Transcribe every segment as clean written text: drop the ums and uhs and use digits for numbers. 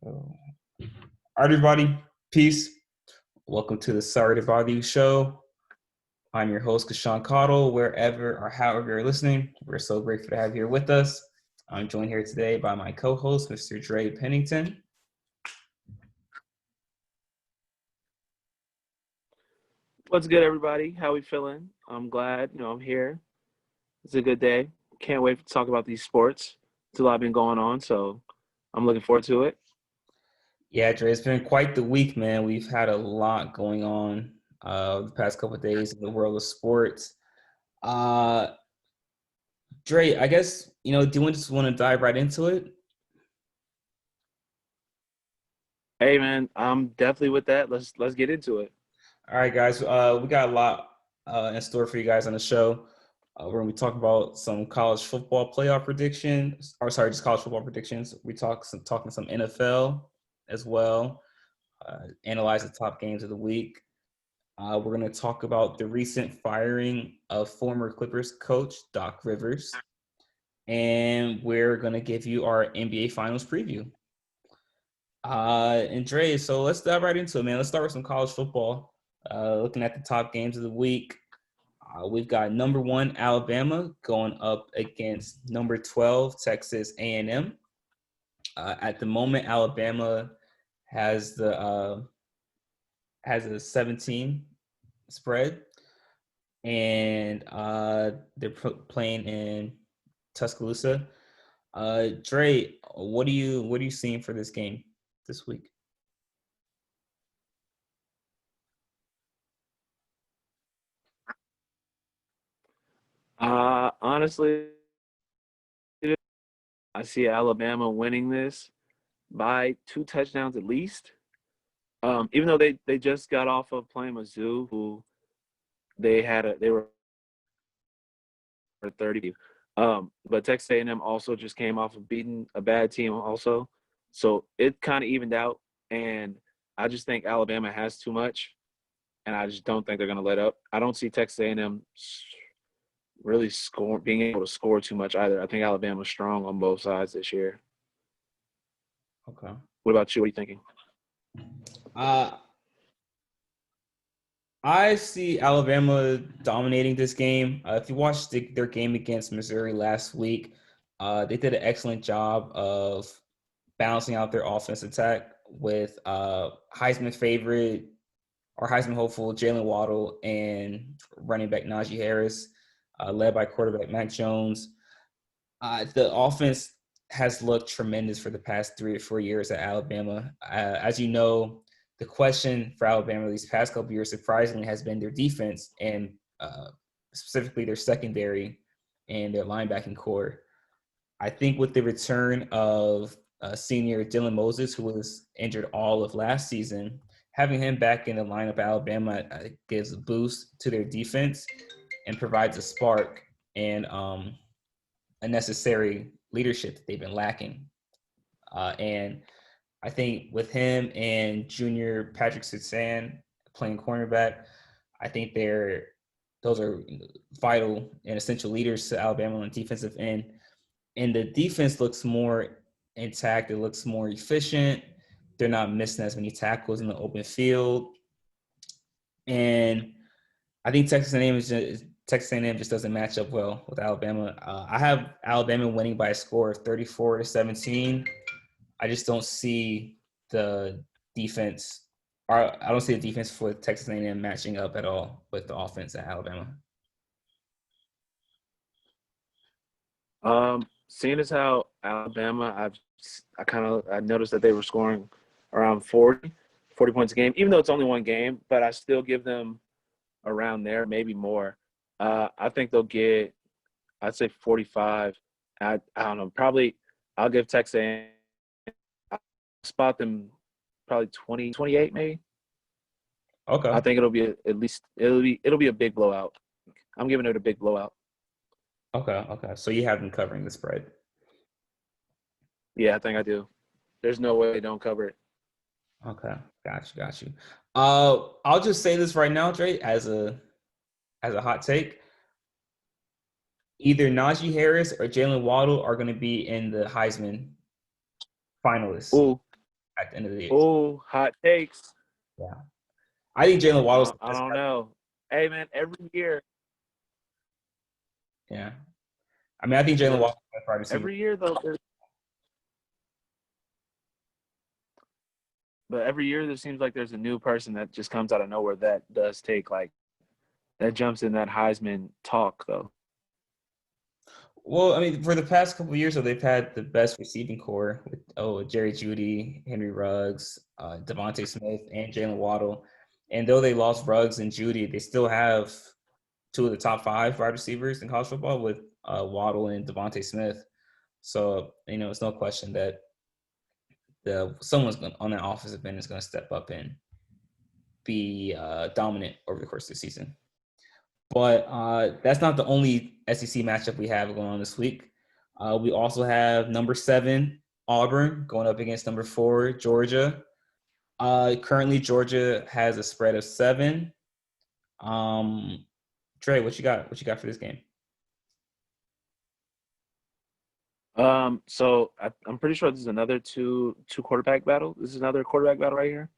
All right, everybody. Peace. Welcome to the Sorry to Bother You show. I'm your host, Casuan Cottle. Wherever or however you're listening, we're so grateful to have you here with us. I'm joined here today by my co-host, Mr. Dre Pennington. What's good, everybody? How we feeling? I'm glad, I'm here. It's a good day. Can't wait to talk about these sports. It's a lot been going on, so I'm looking forward to it. Yeah, Dre, it's been quite the week, man. We've had a lot going on the past couple of days in the world of sports. Uh, Dre, I guess, do you just want to dive right into it? Hey, man, I'm definitely with that. Let's get into it. All right, guys. We got a lot in store for you guys on the show. We're going to be talking about some college football playoff predictions, or sorry, just college football predictions. We talking some NFL as well. Analyze the top games of the week. We're going to talk about the recent firing of former Clippers coach Doc Rivers, and we're going to give you our NBA Finals preview. And Dre, so let's dive right into it, man. Let's start with some college football. Looking at the top games of the week, we've got number 1 Alabama going up against number 12 Texas A&M. At the moment, Alabama has a 17 spread, and they're playing in Tuscaloosa. Dre, what are you seeing for this game this week? Honestly, I see Alabama winning this by 2 touchdowns at least. Even though they just got off of playing Mizzou, who they were 30. But Texas A&M also just came off of beating a bad team also. So it kind of evened out. And I just think Alabama has too much. And I just don't think they're going to let up. I don't see Texas A&M really being able to score too much either. I think Alabama's strong on both sides this year. Okay. What about you? What are you thinking? I see Alabama dominating this game. If you watched their game against Missouri last week, they did an excellent job of balancing out their offense attack with Heisman favorite or Heisman hopeful Jalen Waddle and running back Najee Harris, led by quarterback Mac Jones. The offense has looked tremendous for the past 3 or 4 years at Alabama. As you know, the question for Alabama these past couple of years, surprisingly, has been their defense and specifically their secondary and their linebacking core. I think with the return of senior Dylan Moses, who was injured all of last season, having him back in the lineup at Alabama gives a boost to their defense and provides a spark and a necessary leadership that they've been lacking. And I think with him and junior Patrick Surtain playing cornerback, I think those are vital and essential leaders to Alabama on the defensive end. And the defense looks more intact. It looks more efficient. They're not missing as many tackles in the open field. And I think Texas A&M just doesn't match up well with Alabama. I have Alabama winning by a score of 34-17. I just don't see the defense. Or I don't see the defense for Texas A&M matching up at all with the offense at Alabama. Seeing as how Alabama, I noticed that they were scoring around 40 points a game, even though it's only one game, but I still give them around there, maybe more. I think they'll get, I'd say 45. I don't know, probably I'll give Texas A&M, I'll spot them probably 20, 28 maybe. Okay. I think it'll be a big blowout. I'm giving it a big blowout. Okay. So you have them covering the spread. Yeah, I think I do. There's no way they don't cover it. Okay, got you. I'll just say this right now, Dre, as a hot take. Either Najee Harris or Jalen Waddle are going to be in the Heisman finalists. Ooh, at the end of the year. Oh, hot takes. Yeah, I think Jalen Waddle's the I best don't guy. know. Hey, man, every year, Yeah, I mean, I think Jalen yeah, Waddle's the best wide receiver. every year though. But every year there seems like there's a new person that just comes out of nowhere that does take like that jumps in that Heisman talk though. Well, I mean, for the past couple of years, though, they've had the best receiving core with Jerry Jeudy, Henry Ruggs, Devontae Smith, and Jalen Waddle. And though they lost Ruggs and Jeudy, they still have two of the top five wide receivers in college football with Waddle and Devontae Smith. So it's no question that someone's on that offensive end is going to step up and be dominant over the course of the season. But that's not the only SEC matchup we have going on this week. We also have number 7 Auburn going up against number 4 Georgia. Currently, Georgia has a spread of 7. Dre, what you got? What you got for this game? So I'm pretty sure this is another two quarterback battle. This is another quarterback battle right here.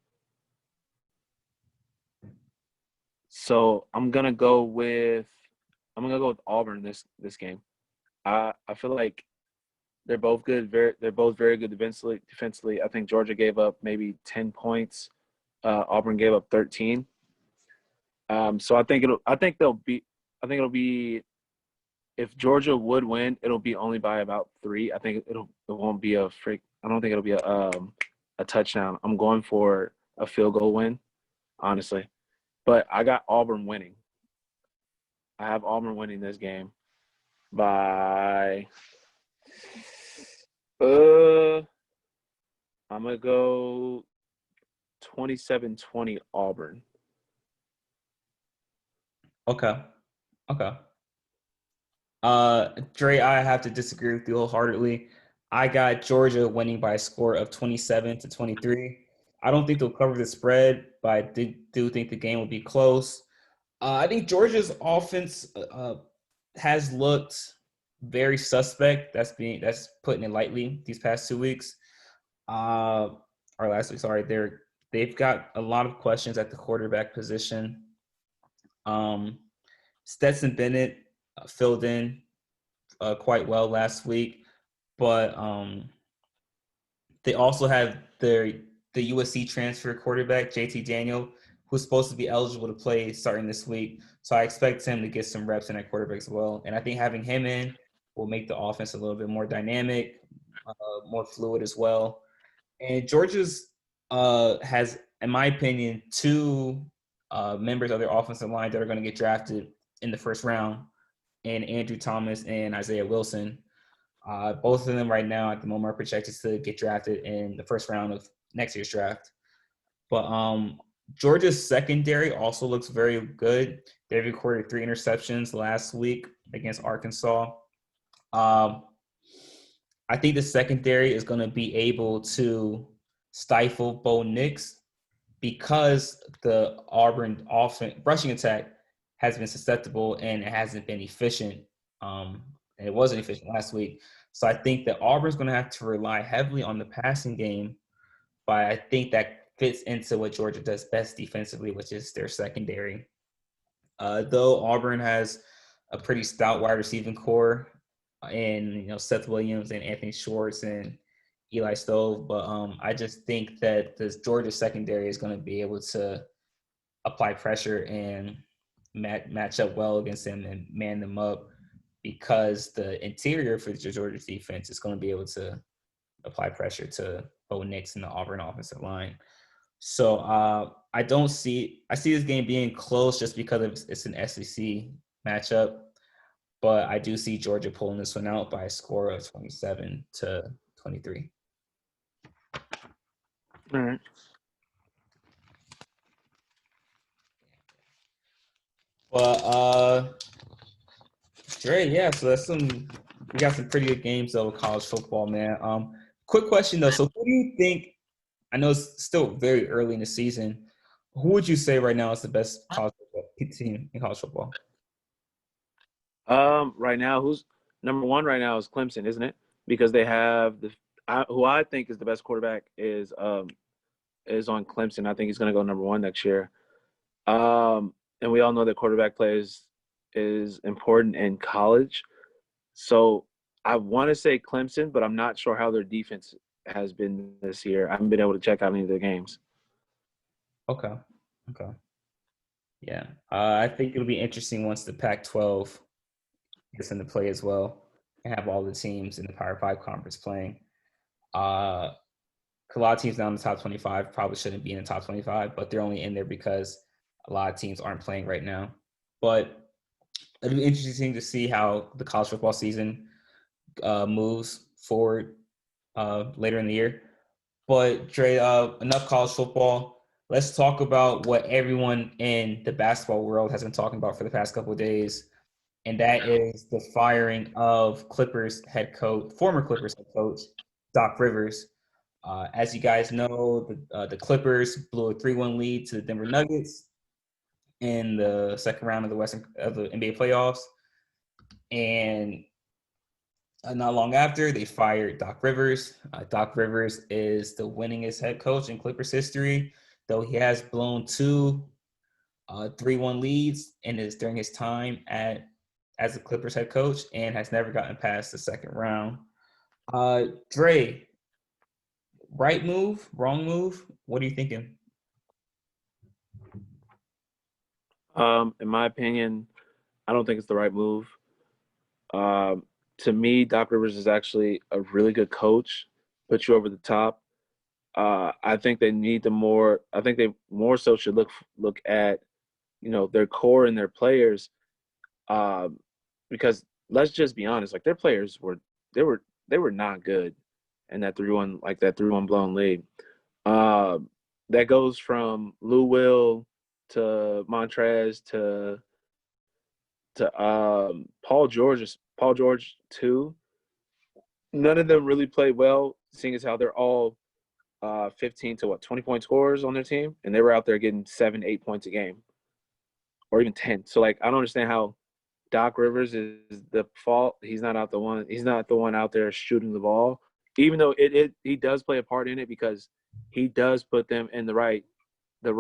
So I'm gonna go with Auburn this game. I feel like they're both good. They're both very good defensively. I think Georgia gave up maybe 10 points. Auburn gave up 13. So I think it'll be if Georgia would win, it'll be only by about 3. I think it won't be a freak. I don't think it'll be a touchdown. I'm going for a field goal win, honestly. But I got Auburn winning. I have Auburn winning this game by I'm gonna go 27-20 Auburn. Okay. Dre, I have to disagree with you wholeheartedly. I got Georgia winning by a score of 27-23. I don't think they'll cover the spread, but I do think the game will be close. I think Georgia's offense has looked very suspect. That's putting it lightly these past 2 weeks. Or last week, sorry. They've got a lot of questions at the quarterback position. Stetson Bennett filled in quite well last week, but they also have the USC transfer quarterback JT Daniel, who's supposed to be eligible to play starting this week. So I expect him to get some reps in at quarterback as well. And I think having him in will make the offense a little bit more dynamic, more fluid as well. And Georgia's has, in my opinion, 2 members of their offensive line that are going to get drafted in the first round, and Andrew Thomas and Isaiah Wilson. Both of them right now at the moment are projected to get drafted in the first round of next year's draft. But Georgia's secondary also looks very good. They recorded 3 interceptions last week against Arkansas. I think the secondary is going to be able to stifle Bo Nix because the Auburn rushing attack has been susceptible and it hasn't been efficient. And it wasn't efficient last week. So I think that Auburn's going to have to rely heavily on the passing game, but I think that fits into what Georgia does best defensively, which is their secondary. Though Auburn has a pretty stout wide receiving core, and Seth Williams and Anthony Schwartz and Eli Stove, but I just think that the Georgia secondary is going to be able to apply pressure and match up well against them and man them up, because the interior for the Georgia defense is going to be able to apply pressure to Bo Nix and the Auburn offensive line. So I see this game being close just because it's an SEC matchup, but I do see Georgia pulling this one out by a score of 27-23. All right. But Dre, yeah, so we got some pretty good games though with college football, man. Quick question though. So who do you think, I know it's still very early in the season, who would you say right now is the best college football team in college football? Right now, who's number 1 right now is Clemson, isn't it? Because they have who I think is the best quarterback is on Clemson. I think he's going to go number 1 next year. And we all know that quarterback play is important in college. So I want to say Clemson, but I'm not sure how their defense has been this year. I haven't been able to check out any of their games. Okay. Yeah. I think it'll be interesting once the Pac-12 gets into play as well and have all the teams in the Power 5 conference playing. A lot of teams now in the top 25 probably shouldn't be in the top 25, but they're only in there because a lot of teams aren't playing right now. But it'll be interesting to see how the college football season moves forward later in the year. But Dre, enough college football. Let's talk about what everyone in the basketball world has been talking about for the past couple of days, and that is the firing of former Clippers head coach, Doc Rivers. As you guys know, the Clippers blew a 3-1 lead to the Denver Nuggets in the second round of the NBA playoffs, and not long after, they fired Doc Rivers. Doc Rivers is the winningest head coach in Clippers history, though he has blown 3-1 leads and is during his time as a Clippers head coach and has never gotten past the second round. Dre, right move, wrong move? What are you thinking? In my opinion, I don't think it's the right move. To me, Doc Rivers is actually a really good coach, put you over the top. I think they need I think they more so should look at, their core and their players, because let's just be honest, like their players were not good in that 3-1 blown lead. That goes from Lou Will to Montrez to Paul George too. None of them really played well, seeing as how they're all 15 to 20-point scorers on their team, and they were out there getting 7-8 points a game, or even 10. So like I don't understand how Doc Rivers is the fault. He's not the one out there shooting the ball, even though he does play a part in it because he does put them in the right the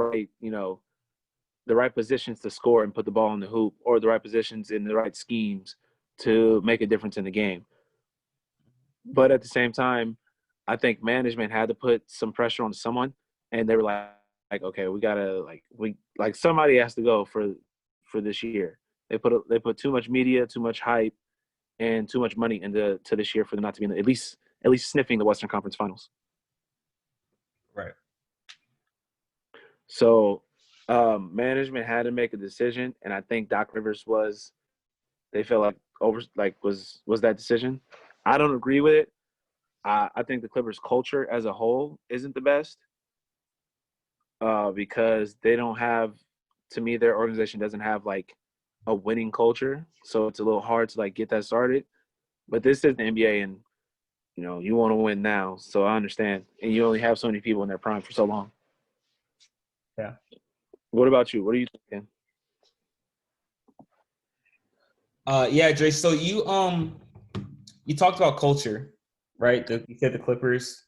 right positions to score and put the ball in the hoop, or the right positions in the right schemes to make a difference in the game. But at the same time, I think management had to put some pressure on someone, and they were like okay, we gotta somebody has to go for this year. They put too much media, too much hype, and too much money into this year for them not to be in at least sniffing the Western Conference Finals. Right. So management had to make a decision, and I think Doc Rivers they felt was that decision. I don't agree with it. I think the Clippers culture as a whole isn't the best because they don't have, to me, their organization doesn't have like a winning culture. So it's a little hard to like get that started. But this is the NBA, and you want to win now. So I understand. And you only have so many people in their prime for so long. Yeah. What about you? What are you thinking? Yeah, Dre. So you talked about culture, right? You said the Clippers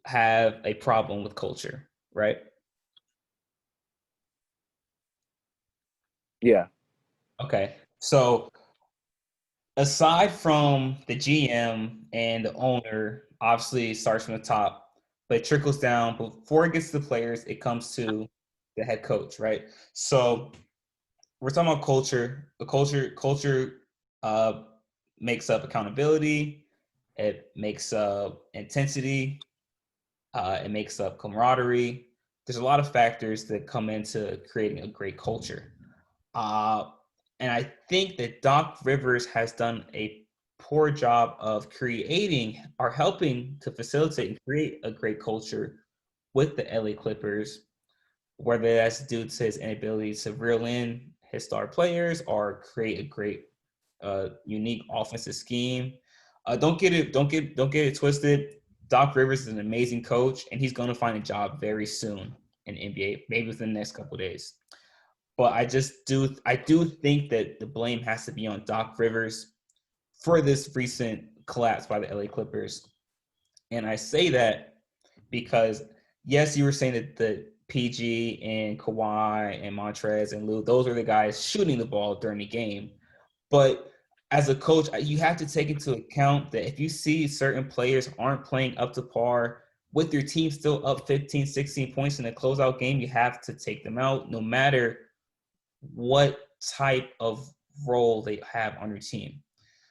have a problem with culture, right? Yeah. Okay. So aside from the GM and the owner, obviously it starts from the top, but it trickles down. Before it gets to the players, it comes to the head coach, right? So we're talking about culture. Culture makes up accountability. It makes up intensity. It makes up camaraderie. There's a lot of factors that come into creating a great culture. Uh, and I think that Doc Rivers has done a poor job of creating or helping to facilitate and create a great culture with the LA Clippers, whether that's due to his inability to reel in his star players or create a great, unique offensive scheme. Don't get it twisted. Doc Rivers is an amazing coach, and he's going to find a job very soon in NBA, maybe within the next couple of days. But I do think that the blame has to be on Doc Rivers for this recent collapse by the LA Clippers. And I say that because, yes, you were saying that the PG and Kawhi and Montrez and Lou, those are the guys shooting the ball during the game. But as a coach, you have to take into account that if you see certain players aren't playing up to par with your team still up 15, 16 points in a closeout game, you have to take them out no matter what type of role they have on your team.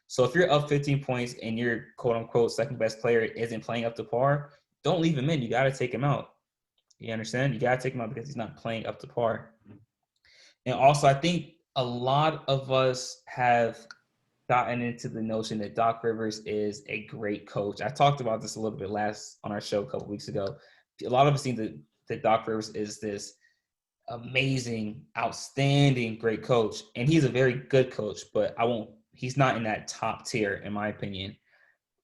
So if you're up 15 points and your quote unquote second best player isn't playing up to par, don't leave him in. You got to take him out. You understand? You got to take him out because he's not playing up to par. And also, I think a lot of us have gotten into the notion that Doc Rivers is a great coach. I talked about this a little bit last on our show a couple weeks ago. A lot of us think that Doc Rivers is this amazing, outstanding, great coach, and he's a very good coach. But he's not in that top tier, in my opinion.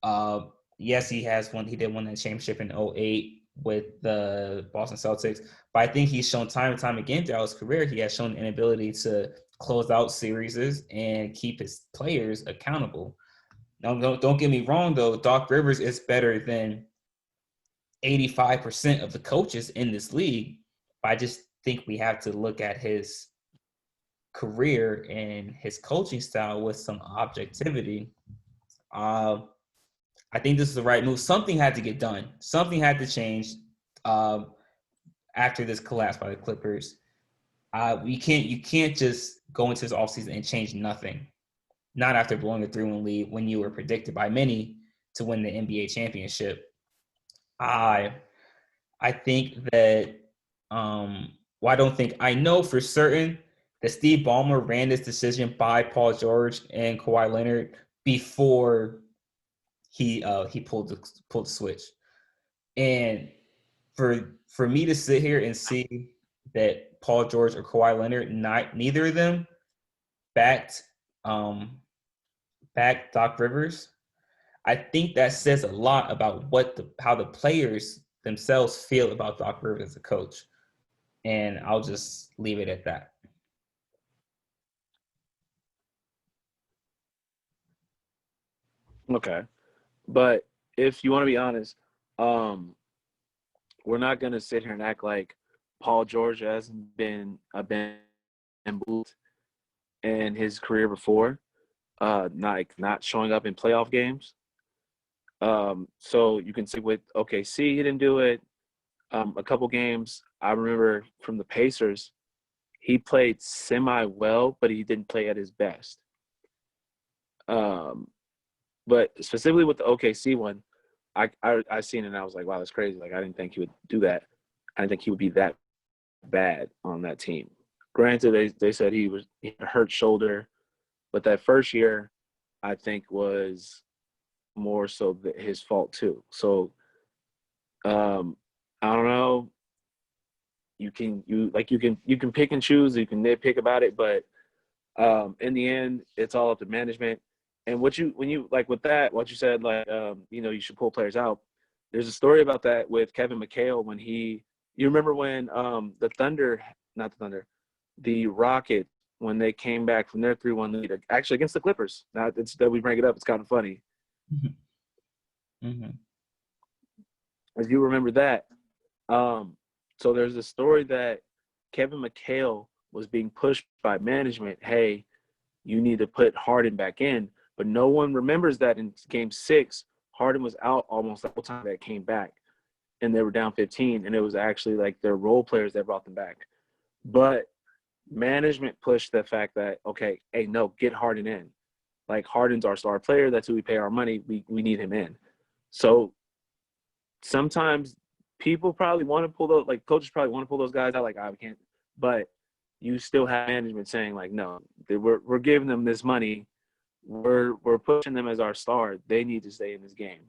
Uh, yes, he did win the championship in 08 with the Boston Celtics, but I think he's shown time and time again throughout his career, he has shown an inability to close out series and keep his players accountable. Now, don't get me wrong, though. Doc Rivers is better than 85% of the coaches in this league. But I just think we have to look at his career and his coaching style with some objectivity. I think this is the right move. Something had to get done. Something had to change after this collapse by the Clippers. You can't just go into this offseason and change nothing. Not after blowing a 3-1 lead when you were predicted by many to win the NBA championship. I think that I don't think I know for certain that Steve Ballmer ran this decision by Paul George and Kawhi Leonard before he pulled the switch. And for me to sit here and see that Paul George or Kawhi Leonard, neither of them backed Doc Rivers, I think that says a lot about how the players themselves feel about Doc Rivers as a coach. And I'll just leave it at that. Okay. But if you want to be honest, we're not going to sit here and act like Paul George hasn't been bamboozled in his career before, not showing up in playoff games. So you can see with OKC, he didn't do it. A couple games, I remember from the Pacers, he played semi-well, but he didn't play at his best. But specifically with the OKC one, I seen it and I was like, wow, that's crazy. Like, I didn't think he would do that. I didn't think he would be that bad on that team. Granted, they said he had a hurt shoulder, but that first year, I think was more so his fault too. So, I don't know. You can pick and choose. You can nitpick about it, but in the end, it's all up to management. And what you said, like, you should pull players out. There's a story about that with Kevin McHale when you remember when the Rockets, when they came back from their 3-1 lead, actually against the Clippers. Now it's that we bring it up, it's kind of funny. Mm-hmm. As you remember that. So there's a story that Kevin McHale was being pushed by management. Hey, you need to put Harden back in. But no one remembers that in Game 6, Harden was out almost the whole time that came back. And they were down 15. And it was actually like their role players that brought them back. But management pushed the fact that, okay, hey, no, get Harden in. Like, Harden's our star player. That's who we pay our money. We need him in. So sometimes people probably want to pull those, like coaches probably want to pull those guys out, like, we can't. But you still have management saying, like, no, we're giving them this money. We're pushing them as our star. They need to stay in this game.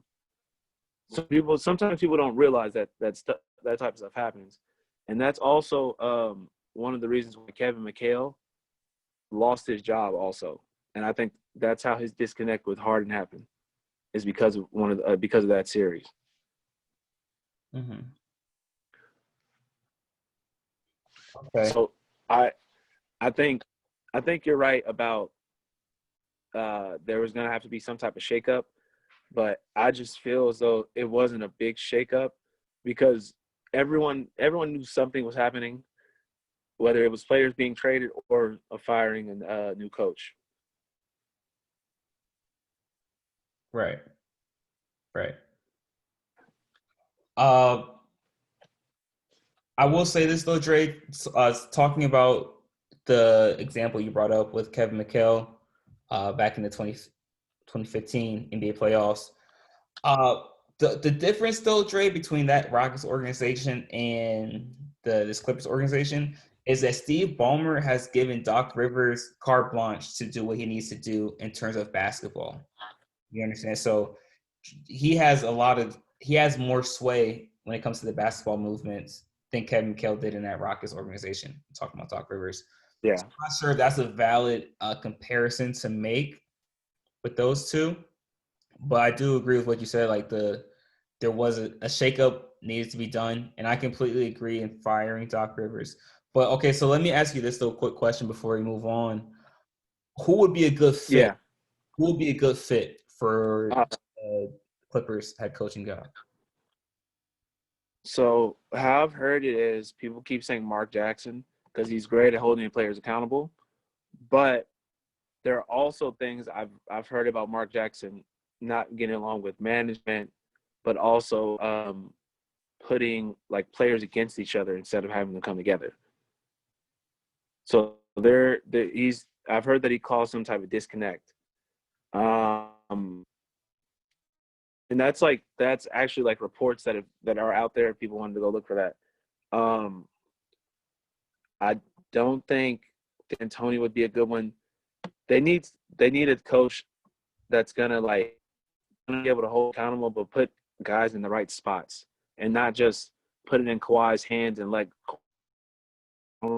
So sometimes people don't realize that type of stuff happens. And that's also one of the reasons why Kevin McHale lost his job also. And I think that's how his disconnect with Harden happened, is because of because of that series. Mm-hmm. Okay. So I think you're right about there was going to have to be some type of shakeup. but I just feel as though it wasn't a big shakeup because everyone knew something was happening, whether it was players being traded or a firing and a new coach. Right. Right. Uh, I will say this though, Dre. Talking about the example you brought up with Kevin McHale back in the 2015 NBA playoffs. Uh, the difference though, Dre, between that Rockets organization and this Clippers organization is that Steve Ballmer has given Doc Rivers carte blanche to do what he needs to do in terms of basketball. You understand? So he has more sway when it comes to the basketball movements than Kevin McHale did in that Rockets organization. I'm talking about Doc Rivers. Yeah. So I'm not sure if that's a valid comparison to make with those two, but I do agree with what you said. Like there was a shakeup needs to be done, and I completely agree in firing Doc Rivers. But okay, so let me ask you this though, quick question before we move on. Who would be a good fit? Yeah. Who would be a good fit for Uh, Clippers head coaching job? so how I've heard it is people keep saying Mark Jackson because he's great at holding the players accountable, but there are also things I've heard about Mark Jackson not getting along with management, but also putting like players against each other instead of having them come together. So I've heard that he caused some type of disconnect. And that's actually like reports that are out there if people wanted to go look for that. Um, I don't think D'Antoni would be a good one. They need a coach that's gonna be able to hold accountable, but put guys in the right spots and not just put it in Kawhi's hands and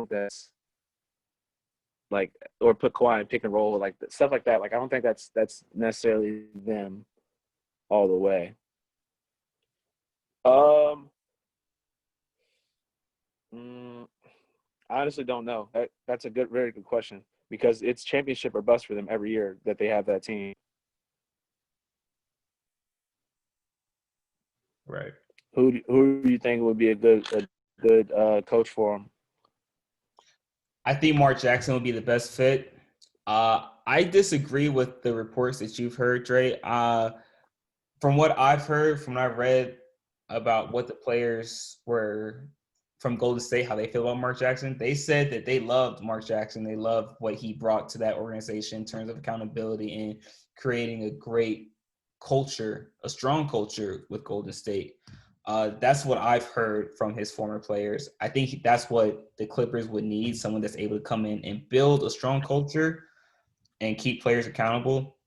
that's like, or put Kawhi in pick and roll, like stuff like that. Like I don't think that's necessarily them all the way. Um, I honestly don't know. That's a very good question because it's championship or bust for them every year that they have that team. Right. Who do you think would be a good coach for them? I think Mark Jackson would be the best fit. I disagree with the reports that you've heard, Dre. From what I've heard, from what I've read about what the players were from Golden State, how they feel about Mark Jackson, they said that they loved Mark Jackson. They loved what he brought to that organization in terms of accountability and creating a great culture, a strong culture with Golden State. That's what I've heard from his former players. I think that's what the Clippers would need, someone that's able to come in and build a strong culture and keep players accountable.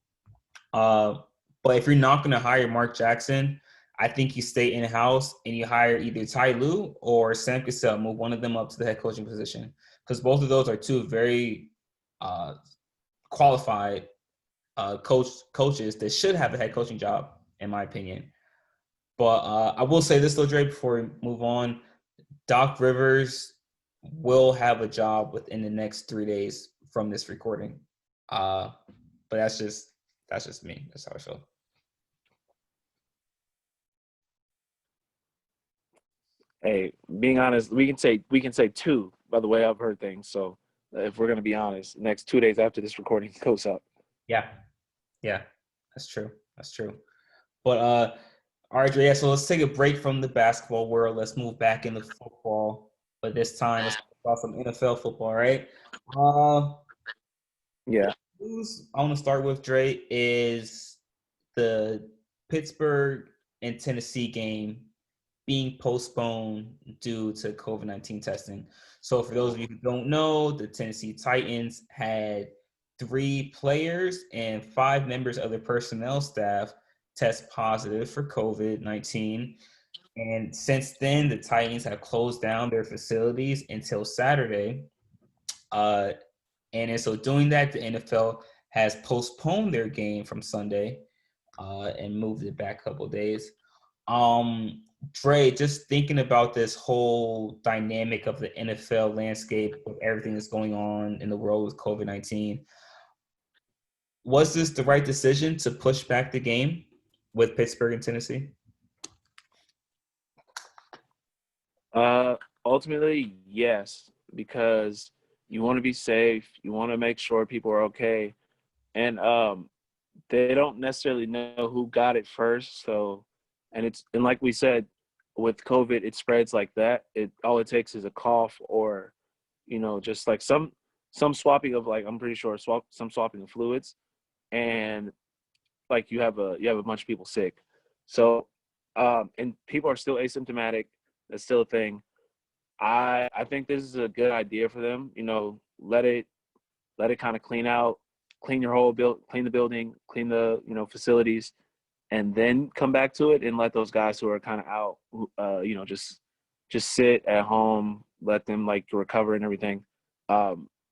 Uh, but if you're not going to hire Mark Jackson, I think you stay in house and you hire either Ty Lue or Sam Cassell, move one of them up to the head coaching position, because both of those are two very qualified coaches that should have a head coaching job, in my opinion. But I will say this though, Dre, before we move on, Doc Rivers will have a job within the next 3 days from this recording. But that's just me. That's how I feel. Hey, being honest, we can say two. By the way, I've heard things. So if we're gonna be honest, next 2 days after this recording goes up. Yeah, yeah, that's true. That's true. But all right, Dre. Yeah, so let's take a break from the basketball world. Let's move back into football. But this time, let's talk about some NFL football, right? Yeah. News I want to start with, Dre, is the Pittsburgh and Tennessee game being postponed due to COVID-19 testing. So for those of you who don't know, the Tennessee Titans had 3 players and 5 members of their personnel staff test positive for COVID-19. And since then, the Titans have closed down their facilities until Saturday. And in so doing that, the NFL has postponed their game from Sunday and moved it back a couple of days. Dre, just thinking about this whole dynamic of the NFL landscape with everything that's going on in the world with COVID-19, was this the right decision to push back the game? with Pittsburgh and Tennessee? Ultimately, yes, because you want to be safe. You want to make sure people are okay, and they don't necessarily know who got it first. So, and like we said, with COVID, it spreads like that. All it takes is a cough or, just like some swapping of, like, I'm pretty sure some swapping of fluids, and like you have a bunch of people sick. So, and people are still asymptomatic. That's still a thing. I think this is a good idea for them. Let it kind of clean your whole clean the building, clean the facilities, and then come back to it and let those guys who are kind of out, just sit at home, let them like recover and everything.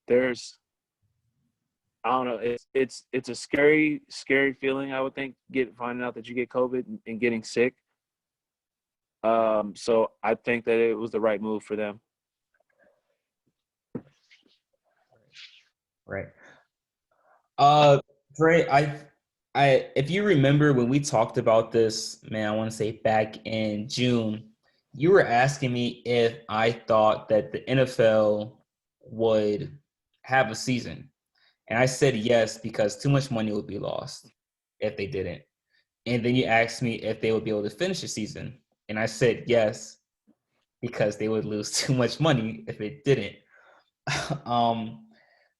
There's I don't know. It's a scary feeling. I would think finding out that you get COVID and getting sick. So I think that it was the right move for them. Right. Dre, if you remember when we talked about this, man, I want to say back in June, you were asking me if I thought that the NFL would have a season. And I said yes, because too much money would be lost if they didn't. And then you asked me if they would be able to finish the season. And I said yes, because they would lose too much money if it didn't.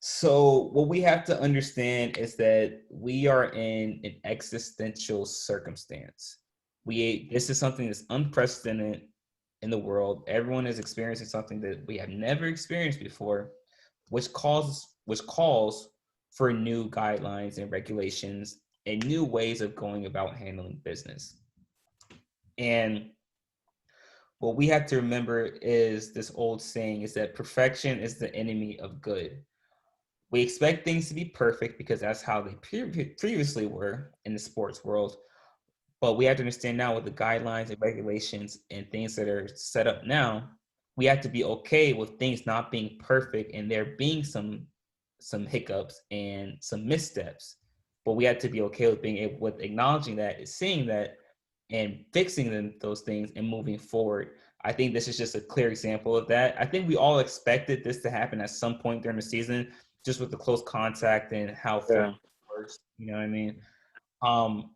So what we have to understand is that we are in an existential circumstance. This is something that's unprecedented in the world. Everyone is experiencing something that we have never experienced before, which calls for new guidelines and regulations and new ways of going about handling business. And what we have to remember is this old saying is that perfection is the enemy of good. We expect things to be perfect because that's how they previously were in the sports world. But we have to understand now, with the guidelines and regulations and things that are set up now, we have to be okay with things not being perfect and there being some hiccups and some missteps. But we have to be okay with being able with acknowledging that, seeing that, and fixing those things and moving forward. I think this is just a clear example of that. I think we all expected this to happen at some point during the season, just with the close contact and how football works. You know what I mean? Um,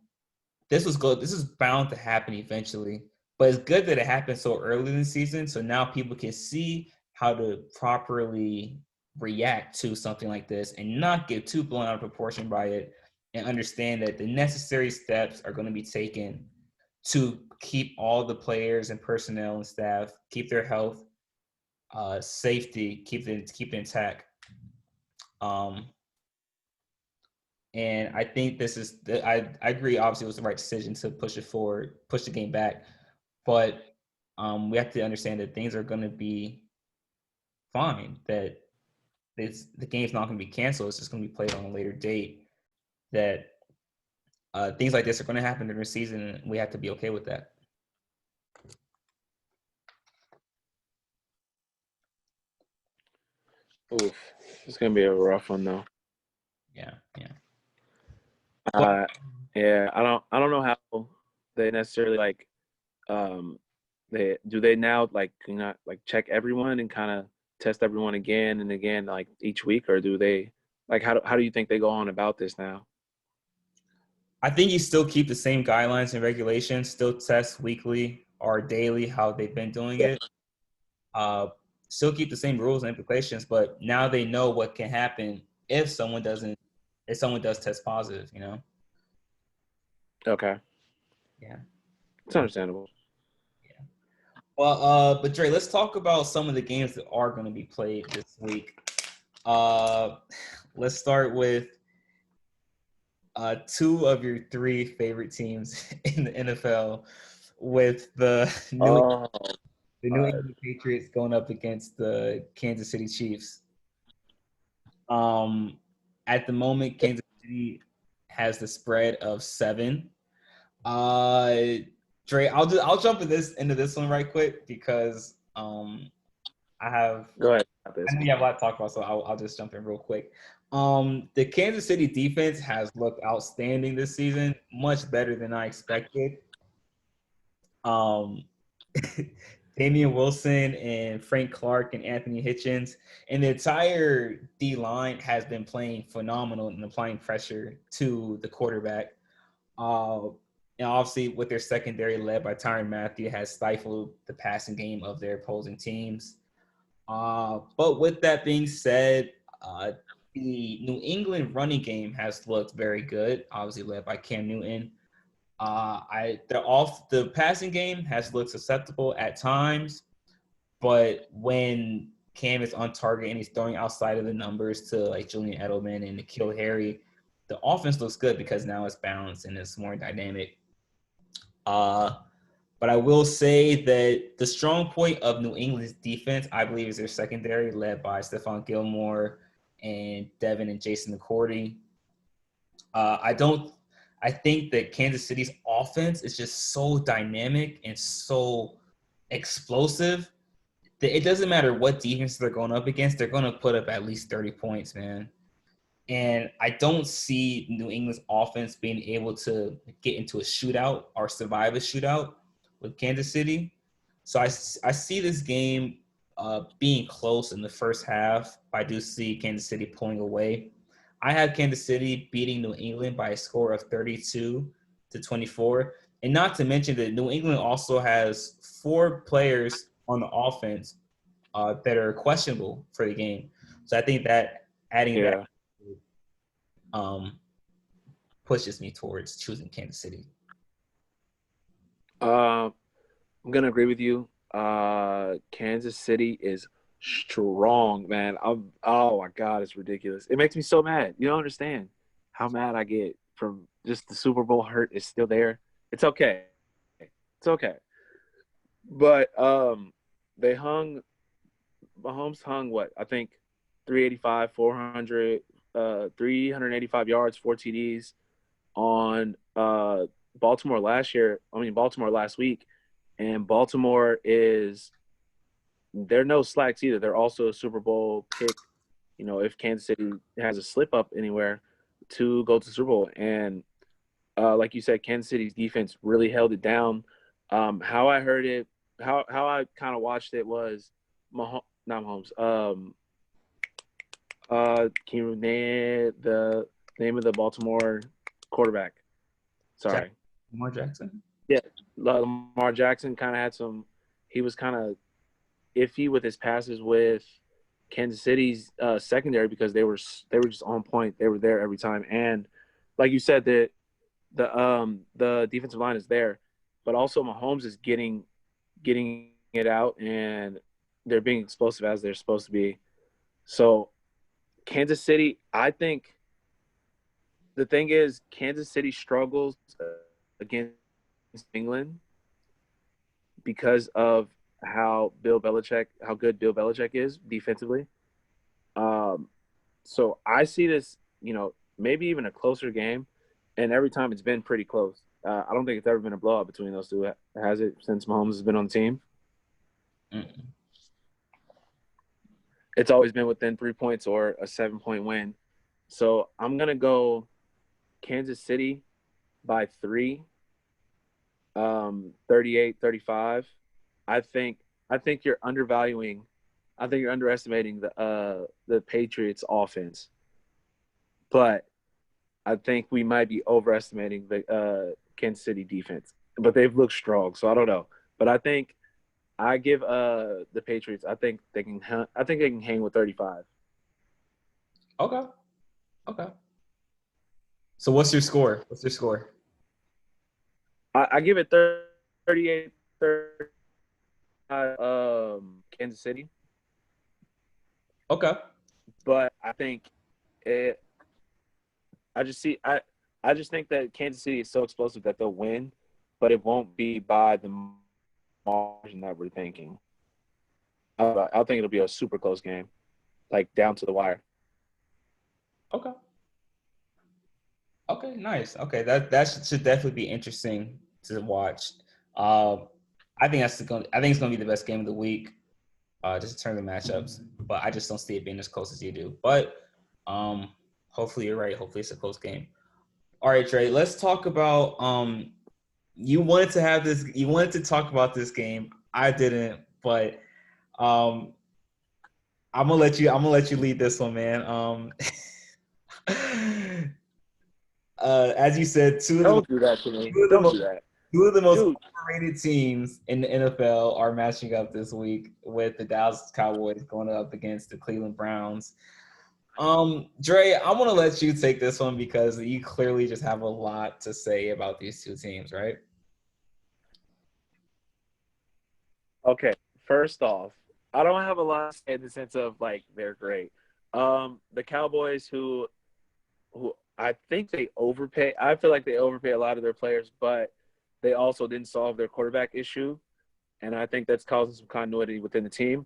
this was good. This is bound to happen eventually, but it's good that it happened so early in the season. So now people can see how to properly react to something like this and not get too blown out of proportion by it, and understand that the necessary steps are going to be taken to keep all the players and personnel and staff, keep their health, safety, keep it intact. And I think I agree. Obviously, it was the right decision to push it forward, push the game back. But we have to understand that things are going to be fine. That the game's not going to be canceled. It's just going to be played on a later date. That things like this are going to happen during the season, and we have to be okay with that. Oof, it's gonna be a rough one though. Yeah. Yeah, I don't know how they necessarily like they now like like check everyone and kind of test everyone again and again like each week, or do they like how do you think they go on about this now? I think you still keep the same guidelines and regulations, still test weekly or daily how they've been doing it. Uh, Still keep the same rules and implications, but now they know what can happen if someone does test positive, you know? Okay, Yeah. it's understandable. Yeah. Well, but Dre, let's talk about some of the games that are going to be played this week. Let's start with two of your three favorite teams in the NFL, with Oh, the New England Patriots going up against the Kansas City Chiefs. Um, at the moment, Kansas City has the spread of 7. Uh, Dre, I'll jump into this one right quick because I have. Go ahead. I know you have a lot to talk about, so I'll just jump in real quick. The Kansas City defense has looked outstanding this season, much better than I expected. Um, Damian Wilson and Frank Clark and Anthony Hitchens and the entire D line has been playing phenomenal and applying pressure to the quarterback. Uh, and obviously, with their secondary led by Tyrann Mathieu, has stifled the passing game of their opposing teams. But with that being said, the New England running game has looked very good, obviously led by Cam Newton. The passing game has looked susceptible at times, but when Cam is on target and he's throwing outside of the numbers to like Julian Edelman and N'Keal Harry, the offense looks good because now it's balanced and it's more dynamic. But I will say that the strong point of New England's defense, I believe, is their secondary, led by Stephon Gilmore and Devin and Jason McCourty. I think that Kansas City's offense is just so dynamic and so explosive that it doesn't matter what defense they're going up against, they're going to put up at least 30 points, man. And I don't see New England's offense being able to get into a shootout or survive a shootout with Kansas City. So I see this game being close in the first half. I do see Kansas City pulling away. I have Kansas City beating New England by a score of 32-24. And not to mention that New England also has 4 players on the offense that are questionable for the game. So I think that adding that pushes me towards choosing Kansas City. I'm gonna agree with you. Kansas City is strong, man. Oh my God, it's ridiculous. It makes me so mad. You don't understand how mad I get from just the Super Bowl hurt is still there. It's okay. It's okay. But Mahomes hung what? I think 385, 400, 385 yards, 4 TDs on Baltimore last week. And Baltimore they're no slacks either. They're also a Super Bowl pick, if Kansas City has a slip up anywhere to go to the Super Bowl. And like you said, Kansas City's defense really held it down. How I heard it, how I kind of watched it was not Mahomes. Can you name the name of the Baltimore quarterback? Sorry. Lamar Jackson? Yeah, Lamar Jackson kind of had he was kind of iffy with his passes with Kansas City's secondary because they were just on point. They were there every time. And like you said, the defensive line is there, but also Mahomes is getting it out and they're being explosive as they're supposed to be. So Kansas City, I think the thing is Kansas City struggles against England because of how good Bill Belichick is defensively. So I see this, maybe even a closer game, and every time it's been pretty close. I don't think it's ever been a blowout between those two, has it, since Mahomes has been on the team? Mm-mm. It's always been within 3 points or a 7-point win. So I'm going to go Kansas City by 3, 38-35. I think you're underestimating the Patriots offense. But I think we might be overestimating the Kansas City defense. But they've looked strong, so I don't know. But I think I give the Patriots. I think they can hang with 35. Okay. So what's your score? I give it 38-35. Kansas City. Okay. But I think it. I just think that Kansas City is so explosive that they'll win, but it won't be by the margin that we're thinking. I think it'll be a super close game, like down to the wire. Okay, nice. Okay, that should definitely be interesting to watch. I think it's gonna be the best game of the week. just in terms of matchups. But I just don't see it being as close as you do. But hopefully you're right. Hopefully it's a close game. All right, Trey. Let's talk about you wanted to have this. You wanted to talk about this game. I didn't, but um, I'm gonna let you lead this one, man. As you said, Don't do that to me. two of the Don't most do that, two of the most dude. overrated teams in the NFL are matching up this week with the Dallas Cowboys going up against the Cleveland Browns. Dre, I want to let you take this one because you clearly just have a lot to say about these two teams, right? Okay, first off, I don't have a lot to say in the sense of like they're great. The Cowboys, who I think they overpay. I feel like they overpay a lot of their players, but they also didn't solve their quarterback issue, and I think that's causing some continuity within the team.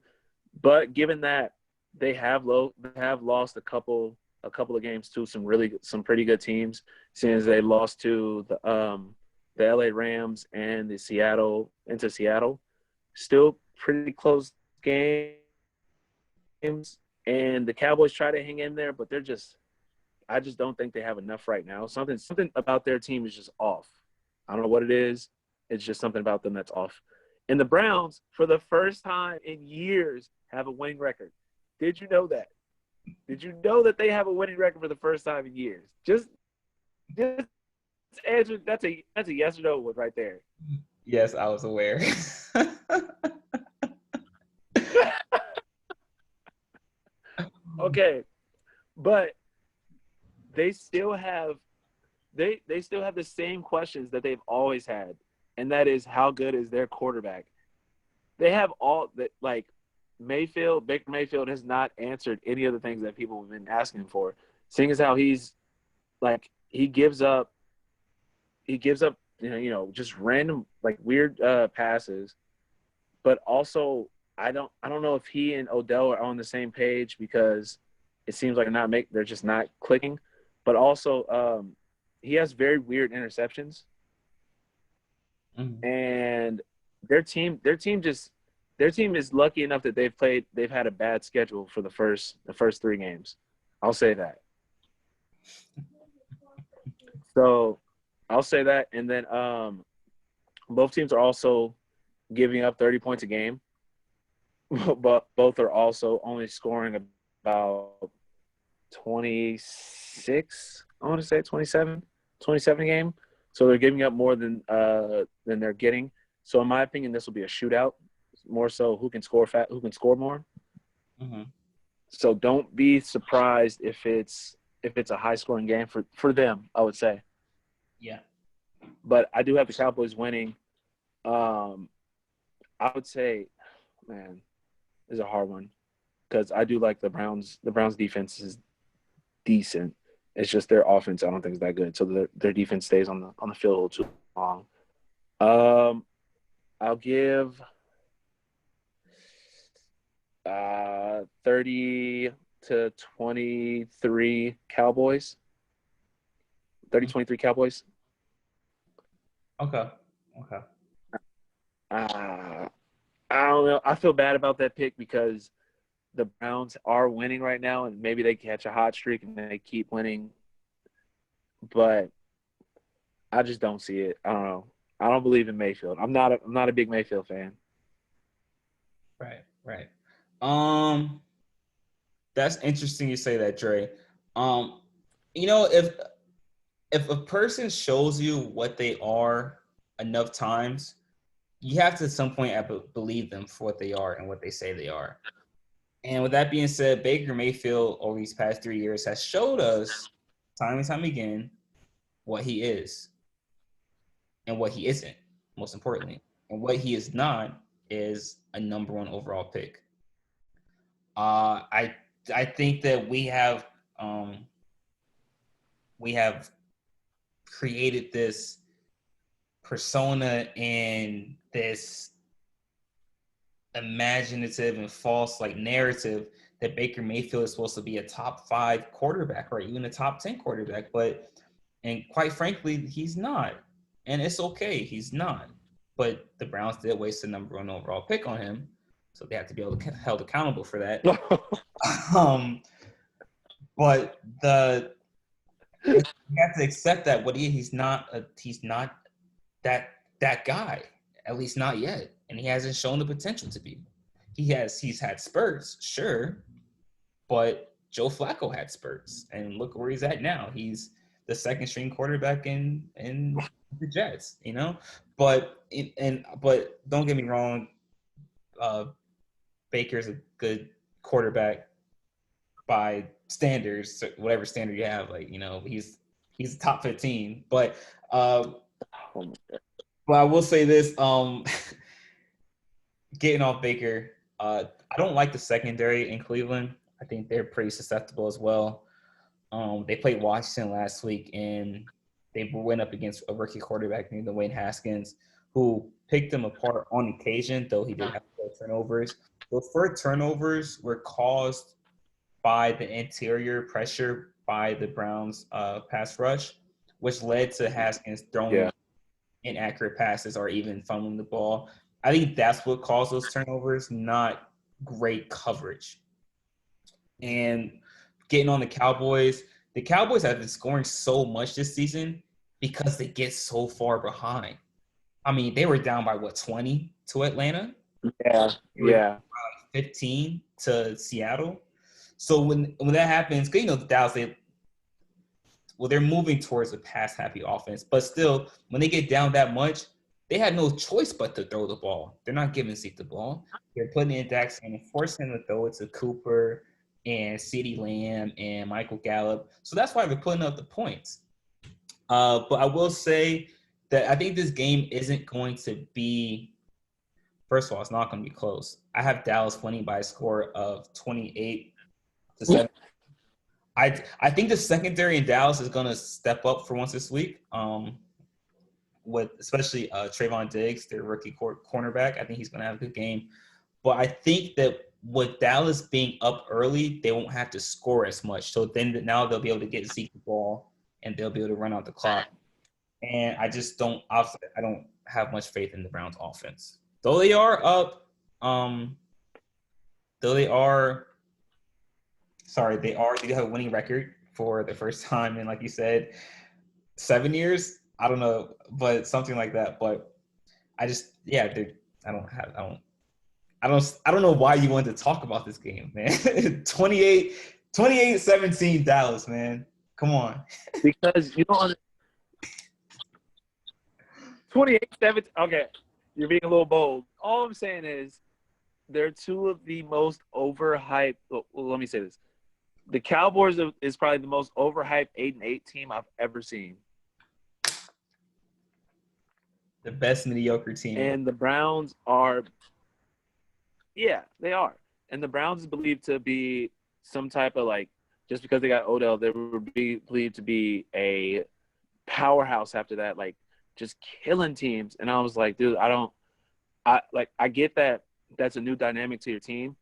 But given that they have lost a couple of games to some pretty good teams, since they lost to the LA Rams and the Seattle, still pretty close games. And the Cowboys try to hang in there, but I just don't think they have enough right now. Something about their team is just off. I don't know what it is. It's just something about them that's off. And the Browns, for the first time in years, have a winning record. Did you know that? Did you know that they have a winning record for the first time in years? Just answer. That's a yes or no one right there. Yes, I was aware. Okay, but they still have they still have the same questions that they've always had, and that is how good is their quarterback? They have all that like Baker Mayfield has not answered any of the things that people have been asking for. Seeing as how he's like he gives up just random like weird passes, but also I don't know if he and Odell are on the same page because it seems like they're just not clicking. But also he has very weird interceptions, Mhm. and their team is lucky enough that they've had a bad schedule for the first three games. I'll say that. So I'll say that, and then both teams are also giving up 30 points a game, but both are also only scoring about 26. I want to say 27 a game. So they're giving up more than they're getting. So in my opinion, this will be a shootout. More so, who can score more. Mhm. So don't be surprised if it's a high scoring game for them. I would say, Yeah. but I do have the Cowboys winning. Um, I would say, man, this is a hard one because I do like the Browns. The Browns defense is decent. It's just their offense I don't think is that good. So their defense stays on the field a little too long. Um, I'll give 30-23 Cowboys. 30-23 Cowboys. Okay. Okay. Uh, I don't know. I feel bad about that pick because the Browns are winning right now, and maybe they catch a hot streak and they keep winning. But I just don't see it. I don't know. I don't believe in Mayfield. I'm not a big Mayfield fan. Right. Right. Um, that's interesting you say that, Dre. Um, if a person shows you what they are enough times, you have to at some point believe them for what they are and what they say they are. And with that being said, Baker Mayfield over these past 3 years has showed us time and time again what he is and what he isn't, most importantly. And what he is not is a number one overall pick. Uh, I I think that um, we have created this persona and this imaginative and false like narrative that Baker Mayfield is supposed to be a top 5 quarterback or even a top 10 quarterback, and quite frankly, he's not. And it's okay, he's not. But the Browns did waste the number one overall pick on him. so they have to be able to be held accountable for that. um, but you have to accept that he's not that guy, at least not yet, and he hasn't shown the potential to be. He's had spurts, sure, but Joe Flacco had spurts, and look where he's at now. He's the second string quarterback in the Jets, you know. But don't get me wrong, Baker's a good quarterback by standards, whatever standard you have. Like, you know, he's top 15. But but I will say this, getting off Baker, I don't like the secondary in Cleveland. I think they're pretty susceptible as well. They played Washington last week, and they went up against a rookie quarterback named Dwayne Haskins, who picked them apart on occasion, though he did have 4 turnovers. Those 4 turnovers were caused by the interior pressure by the Browns' pass rush, which led to Haskins throwing inaccurate passes or even fumbling the ball. I think that's what caused those turnovers, not great coverage. And getting on the Cowboys have been scoring so much this season because they get so far behind. I mean, they were down by 20 to Atlanta? Yeah. 15 to Seattle. So when that happens, because, you know, Dallas, they're moving towards a pass-happy offense. But still, when they get down that much, they had no choice but to throw the ball. They're not giving Zeke the ball. They're putting in Dax and forcing him to throw it to Cooper and CeeDee Lamb and Michael Gallup. So that's why they're putting up the points. But I will say that I think this game isn't going to be – first of all, it's not going to be close. I have Dallas winning by a score of 28-7. I think the secondary in Dallas is going to step up for once this week, with especially Trayvon Diggs, their rookie cornerback. I think he's going to have a good game. But I think that with Dallas being up early, they won't have to score as much. So then now they'll be able to get Zeke the ball, and they'll be able to run out the clock. And I just don't – I don't have much faith in the Browns' offense. Though they are up they do have a winning record for the first time in, like you said, 7 years. I don't know, but something like that. But I just, yeah, I don't know why you wanted to talk about this game, man. 28-17 Dallas, man. Come on. Because you don't 28-17. Okay, you're being a little bold. All I'm saying is they're two of the most overhyped. Well, let me say this. The Cowboys is probably the most overhyped 8-8 team I've ever seen. The best mediocre team. And the Browns are – yeah, they are. And the Browns is believed to be some type of, like, just because they got Odell, they would be believed to be a powerhouse after that, like, just killing teams. And I was like, dude, I get that that's a new dynamic to your team,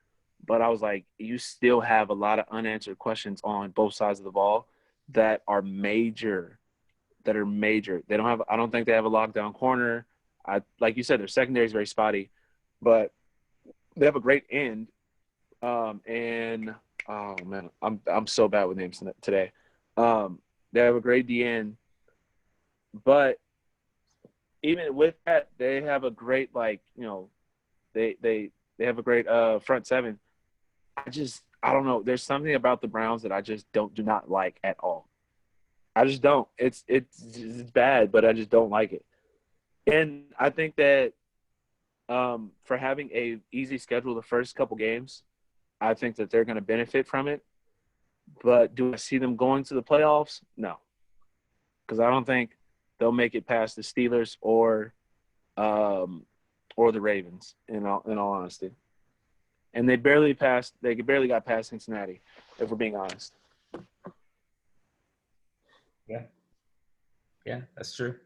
but I was like, you still have a lot of unanswered questions on both sides of the ball that are major. They don't have – I don't think they have a lockdown corner. Like you said, their secondary is very spotty, but they have a great end. And oh man, I'm so bad with names today. They have a great DN, but even with that, they have a great, like, you know, they have a great front seven. I don't know. There's something about the Browns that I just do not like at all. I just don't. It's bad, but I just don't like it. And I think that for having a easy schedule the first couple games, I think that they're going to benefit from it. But do I see them going to the playoffs? No, because I don't think they'll make it past the Steelers or the Ravens. In all honesty, and they barely got past Cincinnati, if we're being honest. Yeah, that's true.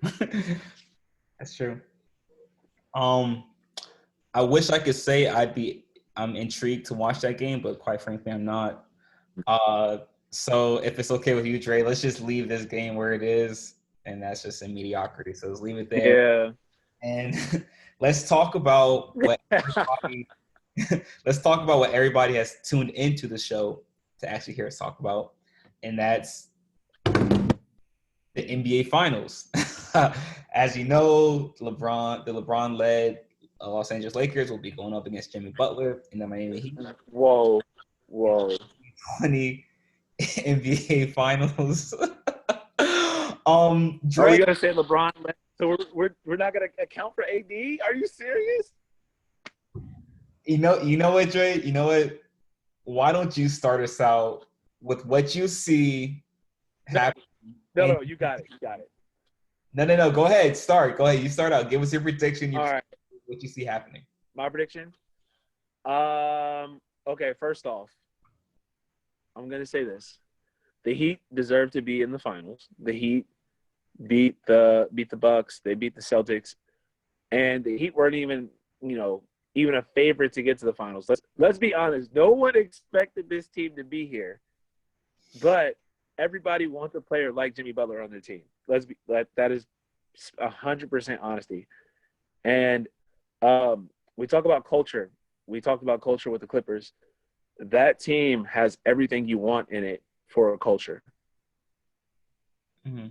That's true. I wish I could say I'm intrigued to watch that game, but quite frankly, I'm not. So if it's okay with you, Dre, let's just leave this game where it is, and that's just in mediocrity. So let's leave it there. Yeah. And let's talk about what everybody let's talk about what everybody has tuned into the show to actually hear us talk about, and that's the NBA Finals. As you know, the LeBron-led Los Angeles Lakers will be going up against Jimmy Butler in the Miami Heat Whoa. 20 NBA Finals. Are we Dre, gonna say LeBron? So we're not gonna account for AD? Are you serious? you know what, Dre? You know what? Why don't you start us out with what you see happen? No, you got it. No. Go ahead. Go ahead. You start out. Give us your prediction. All right, What you see happening. my prediction. Okay, first off, I'm gonna say this: the Heat deserve to be in the finals. The Heat beat the Bucks. They beat the Celtics, and the Heat weren't even a favorite to get to the finals. Let's be honest. No one expected this team to be here, but everybody wants a player like Jimmy Butler on their team. That is 100% honesty. And we talk about culture. We talked about culture with the Clippers. That team has everything you want in it for a culture. Mm-hmm.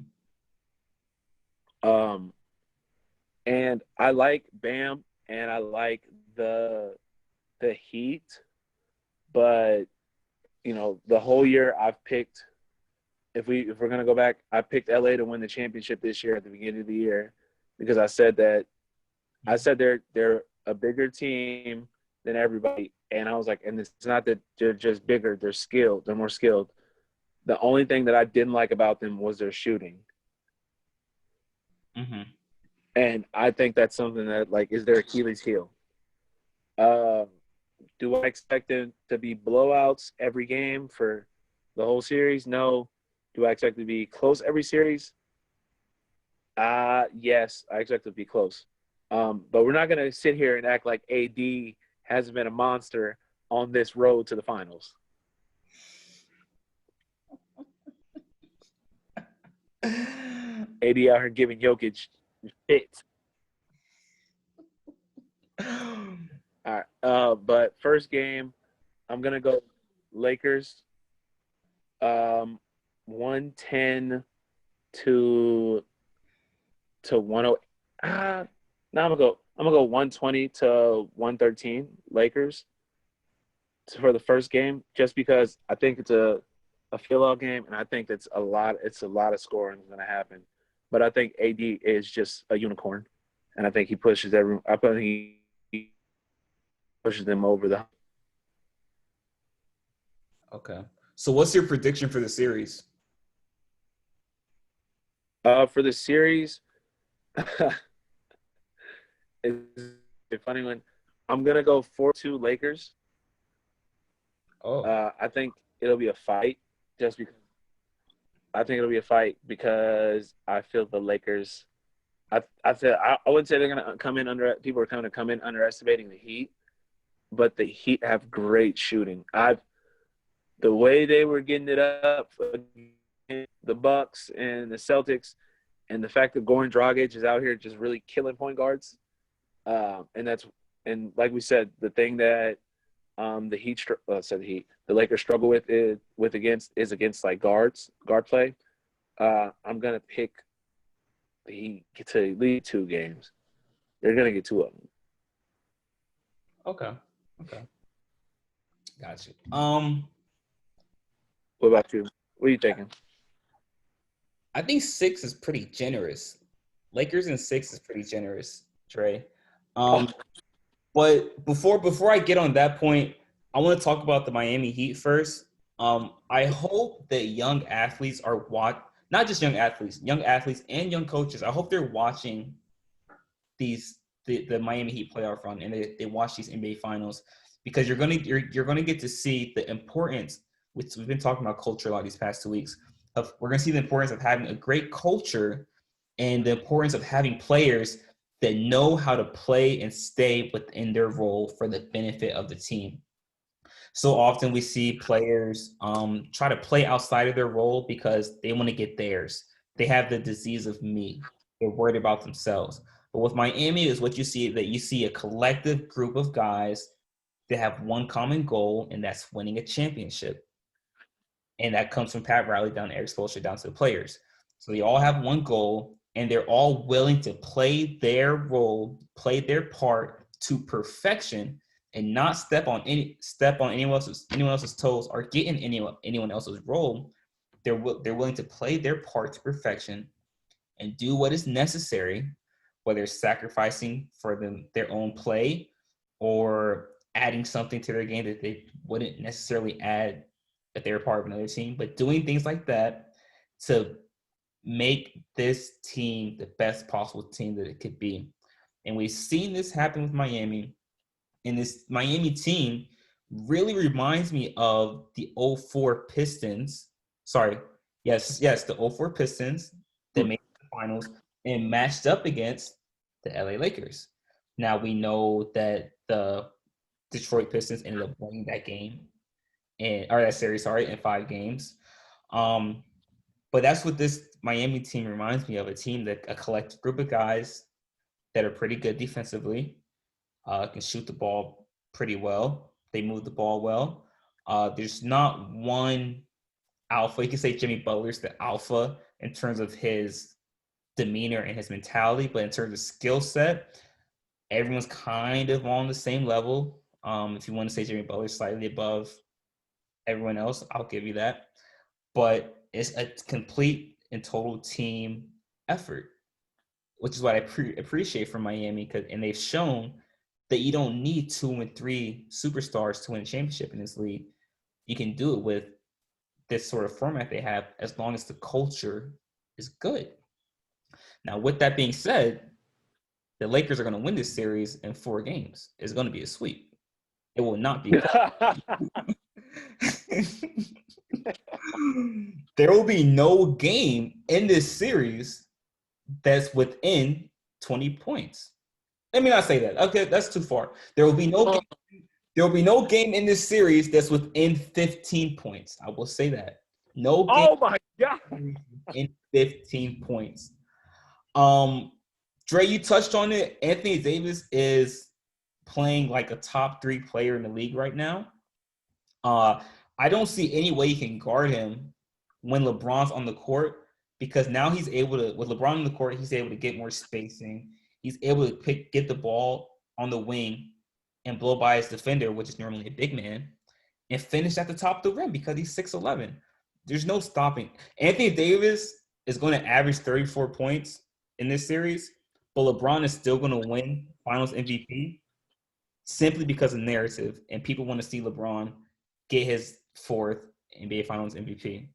And I like Bam and I like the Heat, but the whole year I've picked. If we're gonna go back, I picked LA to win the championship this year at the beginning of the year because I said they're a bigger team than everybody, and I was like, and it's not that they're just bigger; they're skilled, they're more skilled. The only thing that I didn't like about them was their shooting. Mm-hmm. And I think that's something that is their Achilles heel. Do I expect them to be blowouts every game for the whole series? No. Do I expect it to be close every series? Yes, I expect it to be close. But we're not going to sit here and act like AD hasn't been a monster on this road to the finals. AD out here giving Jokic fits. All right. But first game, I'm gonna go Lakers. 110 to 108. Now I'm gonna go 120 to 113 Lakers for the first game, just because I think it's a fill-out game, and I think it's a lot of scoring is gonna happen. But I think AD is just a unicorn, and I think he pushes everyone. I think he pushes them over the. Okay. So what's your prediction for the series? For the series, it's a funny one. I'm gonna go 4-2 Lakers. Oh. I think it'll be a fight, just because. I think it'll be a fight because I feel the Lakers. I wouldn't say they're gonna come in under. People are going to come in underestimating the Heat, but the Heat have great shooting. The way they were getting it up against the Bucks and the Celtics, and the fact that Goran Dragic is out here just really killing point guards, and like we said, the thing that the Lakers struggle with against like guard play. I'm gonna pick the Heat to lead 2 games. They're gonna get 2 of them. Okay. Got you. What about you? What are you thinking? I think 6 is pretty generous. Lakers in 6 is pretty generous, Trey. But before I get on that point, I want to talk about the Miami Heat first. I hope that young athletes not just young athletes and young coaches. I hope they're watching the Miami Heat playoff run, and they watch these NBA finals, because you're gonna get to see the importance, which we've been talking about culture a lot these past 2 weeks. We're gonna see the importance of having a great culture and the importance of having players that know how to play and stay within their role for the benefit of the team. So often we see players try to play outside of their role because they want to get theirs. They have the disease of me. They're worried about themselves. But with Miami is what you see, that you see a collective group of guys they have one common goal, and that's winning a championship. And that comes from Pat Riley down to Eric Spoelstra down to the players. So they all have one goal, and they're all willing to play their role, play their part to perfection, and not step on anyone else's toes or get in anyone else's role. They're willing to play their part to perfection and do what is necessary, whether it's sacrificing for their own play or adding something to their game that they wouldn't necessarily add if they were part of another team, but doing things like that to make this team the best possible team that it could be. And we've seen this happen with Miami. And this Miami team really reminds me of the 04 Pistons. Sorry. Yes, the 04 Pistons that made the finals and matched up against the LA Lakers. Now we know that the Detroit Pistons ended up winning that game that series, in 5 games. But that's what this Miami team reminds me of, a collective group of guys that are pretty good defensively, can shoot the ball pretty well. They move the ball well. There's not one alpha. You can say Jimmy Butler's the alpha in terms of his demeanor and his mentality, but in terms of skill set, everyone's kind of on the same level. If you want to say Jimmy Butler's slightly above everyone else, I'll give you that. But it's a complete and total team effort, which is what I appreciate from Miami. And they've shown that you don't need 2 and 3 superstars to win a championship in this league. You can do it with this sort of format they have, as long as the culture is good. Now, with that being said, the Lakers are going to win this series in 4 games. It's going to be a sweep. It will not be. There will be no game in this series that's within 20 points. Let me not say that. Okay, that's too far. There will be no game in this series that's within 15 points. I will say that. No game. Oh my God. In 15 points. Dre, you touched on it. Anthony Davis is playing like a top 3 player in the league right now. I don't see any way you can guard him when LeBron's on the court, because now he's able to, with LeBron on the court, he's able to get more spacing. He's able to get the ball on the wing and blow by his defender, which is normally a big man, and finish at the top of the rim because he's 6'11". There's no stopping. Anthony Davis is going to average 34 points in this series, but LeBron is still going to win Finals MVP simply because of narrative, and people want to see LeBron get his 4th NBA Finals MVP,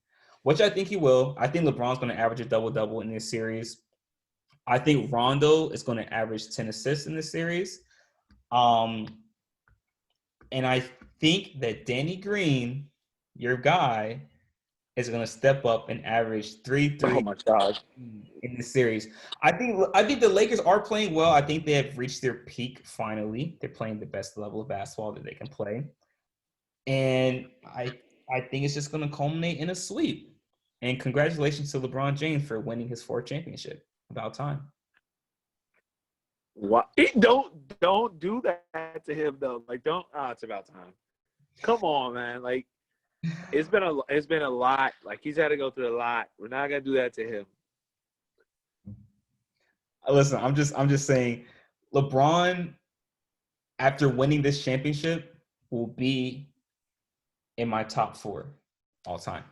which I think he will. I think LeBron's going to average a double-double in this series. I think Rondo is going to average 10 assists in this series. And I think that Danny Green, your guy, is going to step up and average 3 Oh my God. in this series. I think the Lakers are playing well. I think they have reached their peak finally. They're playing the best level of basketball that they can play. And I think it's just going to culminate in a sweep. And congratulations to LeBron James for winning his 4th championship. About time. What? Don't do that to him though. Like, don't. It's about time. Come on, man. Like, it's been a lot. Like, he's had to go through a lot. We're not gonna do that to him. Listen, I'm just saying, LeBron, after winning this championship, will be in my top 4 all time.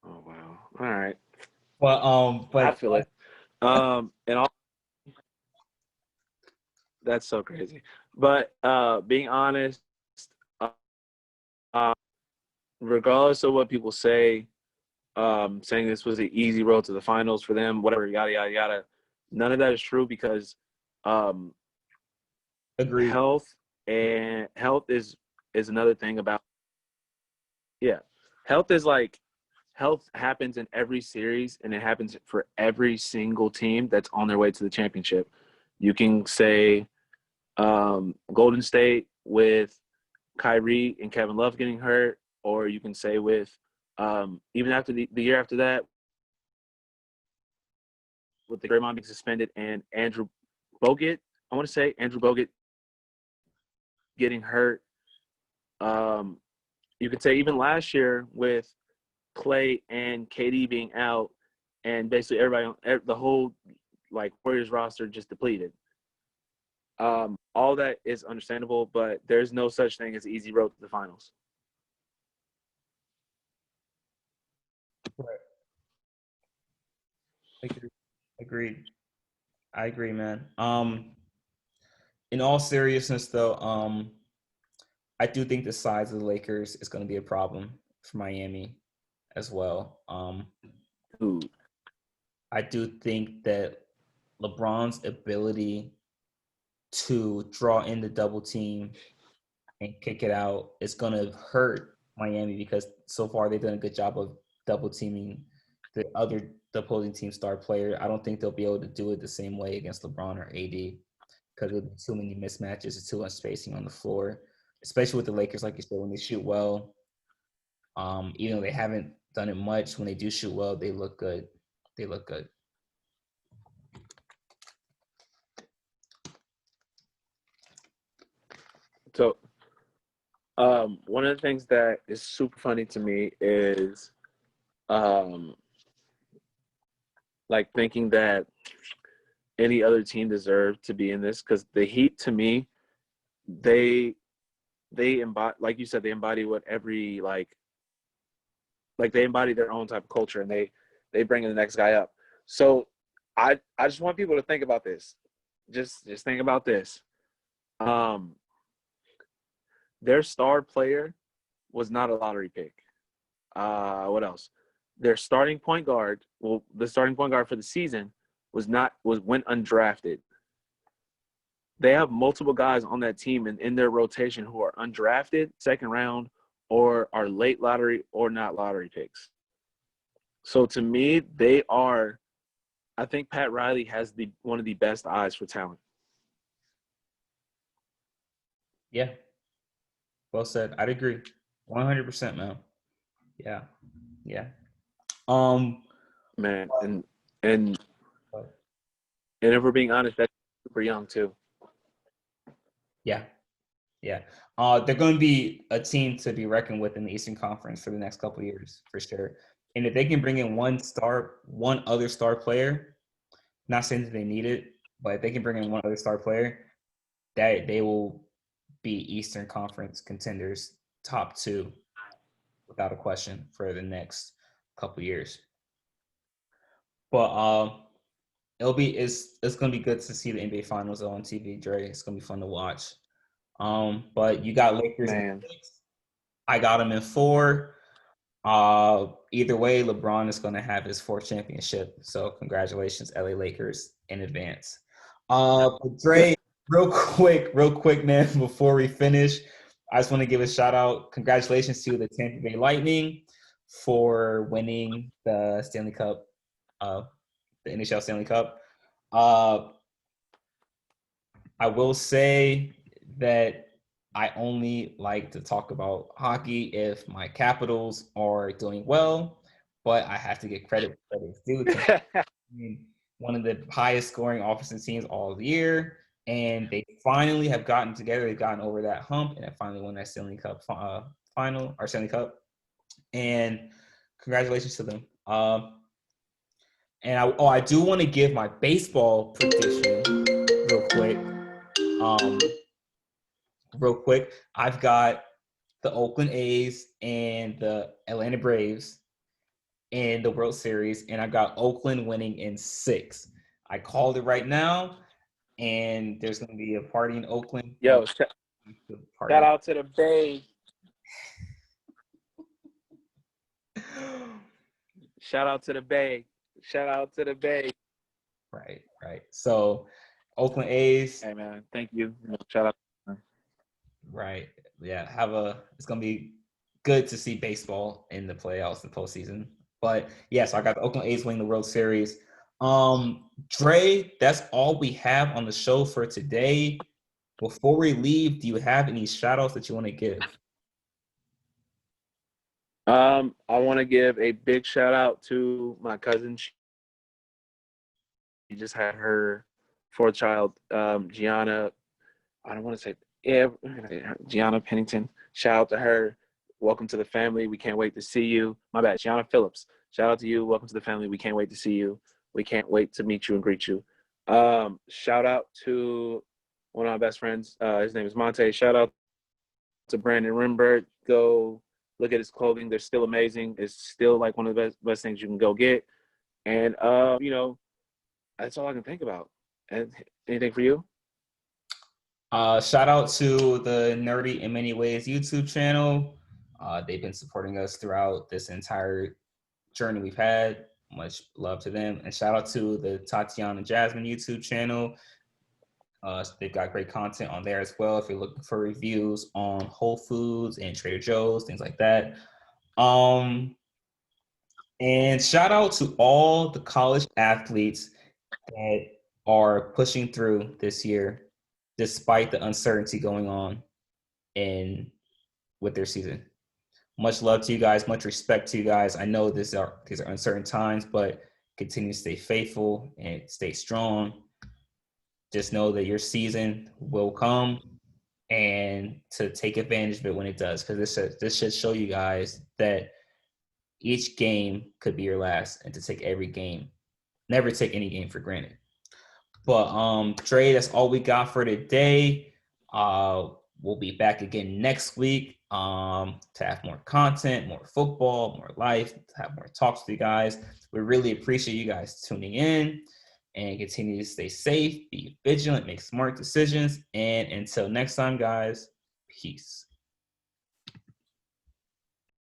Oh wow. All right. But I feel it. And all that's so crazy. But being honest, regardless of what people say, saying this was an easy road to the finals for them, whatever, yada yada yada, none of that is true because agreed. Health is another thing about health happens in every series, and it happens for every single team that's on their way to the championship. You can say Golden State with Kyrie and Kevin Love getting hurt, or you can say with even after the year after that with the Draymond being suspended and Andrew Bogut, I want to say Andrew Bogut getting hurt. You could say even last year with Clay and KD being out, and basically the whole Warriors roster just depleted. All that is understandable, but there's no such thing as easy road to the finals. Right. Agreed. I agree, man. In all seriousness, though, I do think the size of the Lakers is going to be a problem for Miami as well. Dude. I do think that LeBron's ability to draw in the double team and kick it out is going to hurt Miami because so far they've done a good job of double teaming the opposing team star player. I don't think they'll be able to do it the same way against LeBron or AD because there'll be too many mismatches and too much spacing on the floor, especially with the Lakers, like you said, when they shoot well. Even though they haven't done it much, when they do shoot well, they look good. They look good. So, one of the things that is super funny to me is, thinking that any other team deserved to be in this, because the Heat, to me, they embody, like you said, they embody what every they embody their own type of culture, and they bring in the next guy up. So I just want people to think about this. Just think about this. Their star player was not a lottery pick. What else? Their starting point guard, the starting point guard for the season went undrafted. They have multiple guys on that team and in their rotation who are undrafted, second round, or are late lottery or not lottery picks. So to me, I think Pat Riley has one of the best eyes for talent. Yeah. Well said. I'd agree. 100%, man. Yeah. Yeah. Man, and if we're being honest, that's super young too. Yeah. Yeah. They're going to be a team to be reckoned with in the Eastern Conference for the next couple of years, for sure. And if they can bring in one other star player, not saying that they need it, but if they can bring in one other star player, that they will be Eastern Conference contenders, top 2, without a question, for the next couple of years. But it's gonna be good to see the NBA Finals on TV, Dre. It's gonna be fun to watch. But you got Lakers in 6. I got them in 4. Either way, LeBron is gonna have his 4th championship. So congratulations, LA Lakers, in advance. But Dre, real quick, man, before we finish, I just want to give a shout out. Congratulations to the Tampa Bay Lightning for winning the Stanley Cup, the NHL Stanley Cup. I will say that I only like to talk about hockey if my Capitals are doing well, but I have to get credit for credit's due. One of the highest scoring offensive teams all year, and they finally have gotten together. They've gotten over that hump, and have finally won that Stanley Cup final or Stanley Cup. And congratulations to them. And I do want to give my baseball prediction real quick. I've got the Oakland A's and the Atlanta Braves in the World Series, and I've got Oakland winning in 6. I called it right now, and there's going to be a party in Oakland. Yo, shout out to the Bay. Shout out to the Bay. Shout out to the Bay. Right. So, Oakland A's. Hey, man, thank you. Shout out. Right. Yeah. It's going to be good to see baseball in the playoffs, the postseason. But yes, I got the Oakland A's winning the World Series. Dre, that's all we have on the show for today. Before we leave, do you have any shout outs that you want to give? I want to give a big shout out to my cousin. She just had her fourth child, Gianna. I don't want to say, yeah, Gianna Pennington. Shout out to her. Welcome to the family. We can't wait to see you. My bad, Gianna Phillips. Shout out to you. Welcome to the family. We can't wait to see you. We can't wait to meet you and greet you. Shout out to one of my best friends. His name is Monte. Shout out to Brandon Rimberg. Go look at his clothing. They're still amazing. It's still like one of the best things you can go get. And, that's all I can think about. And anything for you? Shout out to the Nerdy in Many Ways YouTube channel. They've been supporting us throughout this entire journey we've had. Much love to them. And shout out to the Tatiana Jasmine YouTube channel. They've got great content on there as well if you're looking for reviews on Whole Foods and Trader Joe's, things like that. And shout out to all the college athletes that are pushing through this year despite the uncertainty going on in with their season. Much love to you guys, much respect to you guys. I know these are uncertain times, but continue to stay faithful and stay strong. Just know that your season will come and to take advantage of it when it does, because this should show you guys that each game could be your last, and to take every game, never take any game for granted. But Dre, that's all we got for today. We'll be back again next week to have more content, more football, more life, to have more talks with you guys. We really appreciate you guys tuning in, and continue to stay safe, be vigilant, make smart decisions. And until next time, guys, peace.